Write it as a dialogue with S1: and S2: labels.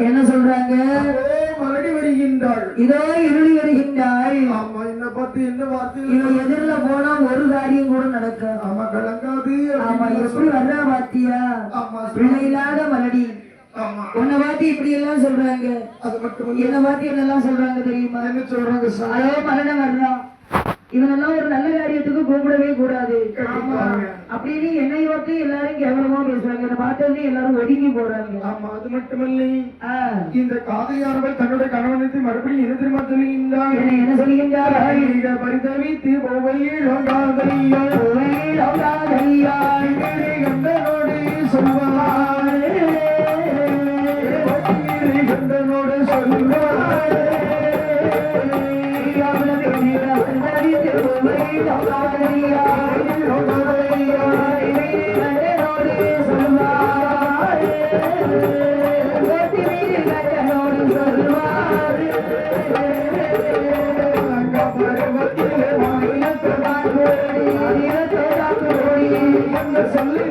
S1: என்ன சொல்றாங்க?
S2: மறுபடி வருகின்றாள்,
S1: இதோ இருளி வருகின்றாள்.
S2: ஆமா, என்ன பார்த்து என்ன வார்த்தை?
S1: இவன் எதிரில போனா ஒரு காரியம் கூட நடக்கும்.
S2: ஆமா, கலங்காது.
S1: ஆமா, எப்படி வர்றா பாத்தியா? பிள்ளை இல்லாத மலடி. உன்னை வாத்தி இப்படி எல்லாம் சொல்றாங்க.
S2: அது மட்டும்
S1: என்ன வாத்தி என்னெல்லாம் சொல்றாங்க தெரியுமா?
S2: என்ன சொல்றாங்க?
S1: அதோ மலன வர்றான், இவனெல்லாம் ஒரு நல்ல காரியத்துக்கு கூப்பிடவே கூடாது அப்படின்னு என்னை ஓட்டு எல்லாரும் கேவலமா பேசுறாங்க. என்ன பார்த்தது எல்லாரும் ஒதுங்கி போறாங்க.
S2: ஆமா, அது மட்டுமல்ல, இந்த காதலியானவள் தன்னுடைய கணவனுக்கு மறுபடியும் என்ன தெரியுமா சொல்லுகின்றார்?
S1: என்ன சொல்லுகின்றார்?
S2: பரிதவித்து கண்டனோடு சொல்வார், கண்டனோடு சொல்வார். சொல்லி